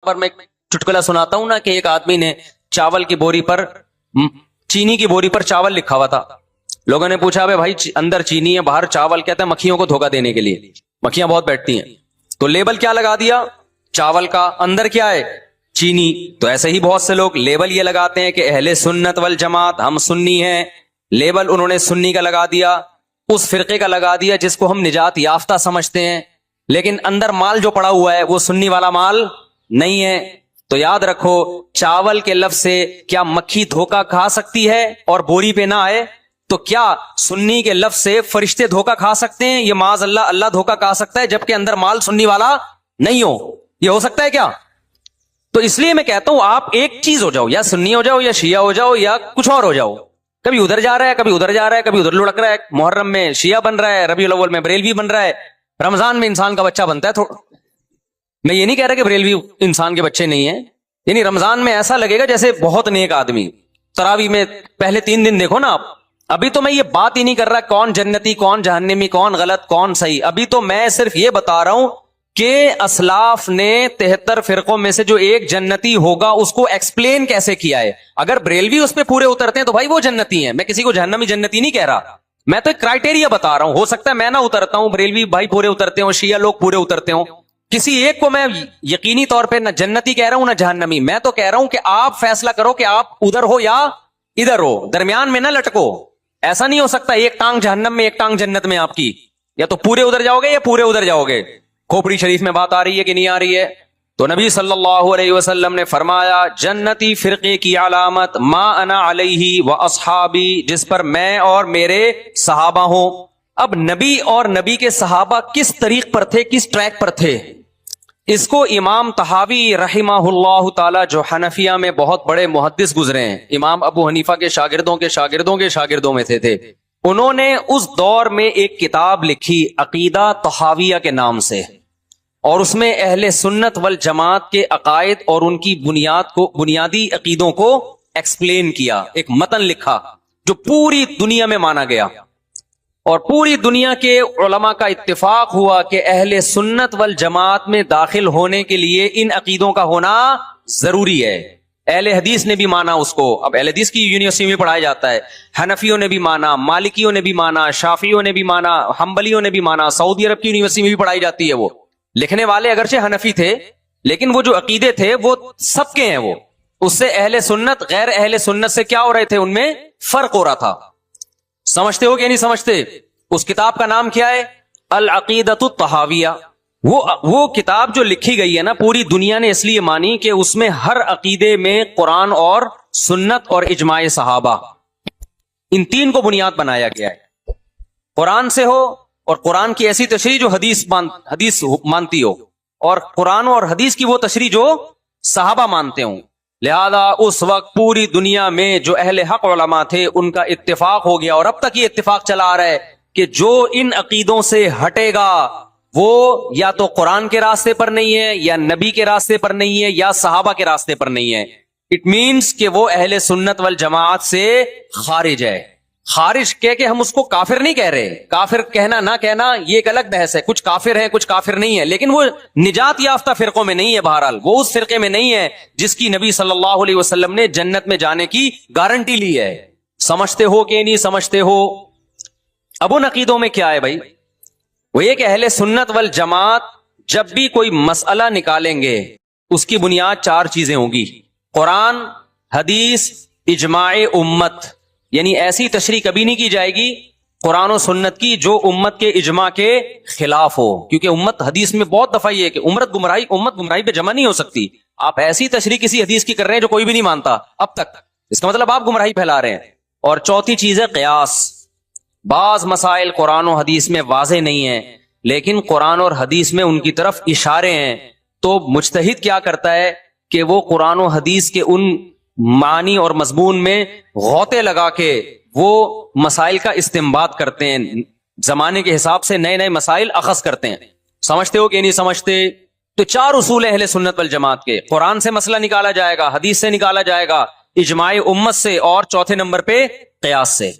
پر میں چٹکلا سناتا ہوں نا کہ ایک آدمی نے چاول کی بوری پر چینی کی بوری پر چاول لکھا ہوا تھا. لوگوں نے پوچھا بھائی اندر چینی ہے باہر چاول, کہتا ہے مکھیوں کو دھوکہ دینے کے لیے, مکھیاں بہت بیٹھتی ہیں. تو لیبل کیا لگا دیا چاول کا, اندر کیا ہے چینی. تو ایسے ہی بہت سے لوگ لیبل یہ لگاتے ہیں کہ اہل سنت والجماعت, ہم سنی ہیں. لیبل انہوں نے سنی کا لگا دیا, اس فرقے کا لگا دیا جس کو ہم نجات یافتہ سمجھتے ہیں, لیکن اندر مال جو پڑا ہوا ہے وہ سنی والا مال نہیں ہے. تو یاد رکھو چاول کے لفظ سے کیا مکھی دھوکہ کھا سکتی ہے اور بوری پہ نہ آئے؟ تو کیا سنی کے لفظ سے فرشتے دھوکہ کھا سکتے ہیں؟ یہ معاذ اللہ اللہ دھوکہ کھا سکتا ہے جبکہ اندر مال سنی والا نہیں ہو؟ یہ ہو سکتا ہے کیا؟ تو اس لیے میں کہتا ہوں آپ ایک چیز ہو جاؤ, یا سنی ہو جاؤ یا شیعہ ہو جاؤ یا کچھ اور ہو جاؤ. کبھی ادھر جا رہا ہے کبھی ادھر جا رہا ہے, کبھی ادھر لڑک رہا ہے, محرم میں شیعہ بن رہا ہے, ربیع الاول میں بریلوی بن رہا ہے, رمضان میں انسان کا بچہ بنتا ہے. میں یہ نہیں کہہ رہا کہ بریلوی انسان کے بچے نہیں ہیں, یعنی رمضان میں ایسا لگے گا جیسے بہت نیک آدمی. تراویح میں پہلے 3 دن دیکھو نا آپ. ابھی تو میں یہ بات ہی نہیں کر رہا کون جنتی کون جہنمی کون غلط کون صحیح, ابھی تو میں صرف یہ بتا رہا ہوں کہ اسلاف نے 73 فرقوں میں سے جو ایک جنتی ہوگا اس کو ایکسپلین کیسے کیا ہے. اگر بریلوی اس پہ پورے اترتے ہیں تو بھائی وہ جنتی ہیں, میں کسی کو جہنمی جنتی نہیں کہہ رہا, میں تو ایک کرائٹیریا بتا رہا ہوں. ہو سکتا ہے میں نہ اترتا ہوں, بریلوی بھائی پورے اترتے ہوں, شیعہ لوگ پورے اترتے ہوں, کسی ایک کو میں یقینی طور پہ نہ جنتی کہہ رہا ہوں نہ جہنمی. میں تو کہہ رہا ہوں کہ آپ فیصلہ کرو کہ آپ ادھر ہو یا ادھر ہو, درمیان میں نہ لٹکو. ایسا نہیں ہو سکتا ایک ٹانگ جہنم میں ایک ٹانگ جنت میں آپ کی, یا تو پورے ادھر جاؤ گے یا پورے ادھر جاؤ گے. کھوپڑی شریف میں بات آ رہی ہے کہ نہیں آ رہی ہے؟ تو نبی صلی اللہ علیہ وسلم نے فرمایا جنتی فرقے کی علامت ما انا علیہ و اصحابی, جس پر میں اور میرے صحابہ ہوں. اب نبی اور نبی کے صحابہ کس طریق پر تھے, کس ٹریک پر تھے, اس کو امام طحاوی رحمہ اللہ تعالی جو حنفیہ میں بہت بڑے محدث گزرے ہیں, امام ابو حنیفہ کے شاگردوں کے شاگردوں کے شاگردوں میں تھے, انہوں نے اس دور میں ایک کتاب لکھی عقیدہ طحاویہ کے نام سے, اور اس میں اہل سنت والجماعت کے عقائد اور ان کی بنیادی عقیدوں کو ایکسپلین کیا. ایک متن لکھا جو پوری دنیا میں مانا گیا, اور پوری دنیا کے علماء کا اتفاق ہوا کہ اہل سنت والجماعت میں داخل ہونے کے لیے ان عقیدوں کا ہونا ضروری ہے. اہل حدیث نے بھی مانا اس کو, اب اہل حدیث کی یونیورسٹی میں پڑھایا جاتا ہے, حنفیوں نے بھی مانا, مالکیوں نے بھی مانا, شافیوں نے بھی مانا, حنبلیوں نے بھی مانا, سعودی عرب کی یونیورسٹی میں بھی پڑھائی جاتی ہے. وہ لکھنے والے اگرچہ حنفی تھے لیکن وہ جو عقیدے تھے وہ سب کے ہیں. وہ اس سے اہل سنت غیر اہل سنت سے کیا ہو رہے تھے, ان میں فرق ہو رہا تھا. سمجھتے ہو کہ نہیں سمجھتے؟ اس کتاب کا نام کیا ہے؟ العقیدۃ الطحاویہ. وہ کتاب جو لکھی گئی ہے نا پوری دنیا نے اس لیے مانی کہ اس میں ہر عقیدے میں قرآن اور سنت اور اجماع صحابہ ان 3 کو بنیاد بنایا گیا ہے. قرآن سے ہو اور قرآن کی ایسی تشریح جو حدیث مانتی ہو, اور قرآن اور حدیث کی وہ تشریح جو صحابہ مانتے ہوں. لہذا اس وقت پوری دنیا میں جو اہل حق علماء تھے ان کا اتفاق ہو گیا, اور اب تک یہ اتفاق چلا آ رہا ہے کہ جو ان عقیدوں سے ہٹے گا وہ یا تو قرآن کے راستے پر نہیں ہے, یا نبی کے راستے پر نہیں ہے, یا صحابہ کے راستے پر نہیں ہے. اٹ مینس کہ وہ اہل سنت والجماعت سے خارج ہے. خارج کہہ کے ہم اس کو کافر نہیں کہہ رہے, کافر کہنا نہ کہنا یہ ایک الگ بحث ہے. کچھ کافر ہیں کچھ کافر نہیں ہے, لیکن وہ نجات یافتہ فرقوں میں نہیں ہے. بہرحال وہ اس فرقے میں نہیں ہے جس کی نبی صلی اللہ علیہ وسلم نے جنت میں جانے کی گارنٹی لی ہے. سمجھتے ہو کہ نہیں سمجھتے ہو؟ اب ان عقیدوں میں کیا ہے بھائی؟ وہ یہ کہ اہل سنت والجماعت جب بھی کوئی مسئلہ نکالیں گے اس کی بنیاد 4 چیزیں ہوں گی: قرآن، حدیث، اجماع امت. یعنی ایسی تشریح کبھی نہیں کی جائے گی قرآن و سنت کی جو امت کے اجماع کے خلاف ہو, کیونکہ امت حدیث میں بہت دفعہ یہ ہے کہ امت گمراہی پہ جمع نہیں ہو سکتی. آپ ایسی تشریح کسی حدیث کی کر رہے ہیں جو کوئی بھی نہیں مانتا اب تک, اس کا مطلب آپ گمراہی پھیلا رہے ہیں. اور چوتھی چیز ہے قیاس. بعض مسائل قرآن و حدیث میں واضح نہیں ہیں لیکن قرآن اور حدیث میں ان کی طرف اشارے ہیں, تو مجتہد کیا کرتا ہے کہ وہ قرآن و حدیث کے ان معنی اور مضمون میں غوطے لگا کے وہ مسائل کا استنباط کرتے ہیں, زمانے کے حساب سے نئے نئے مسائل اخذ کرتے ہیں. سمجھتے ہو کہ نہیں سمجھتے؟ تو 4 اصول اہل سنت والجماعت کے: قرآن سے مسئلہ نکالا جائے گا, حدیث سے نکالا جائے گا, اجماع امت سے, اور چوتھے نمبر پہ قیاس سے.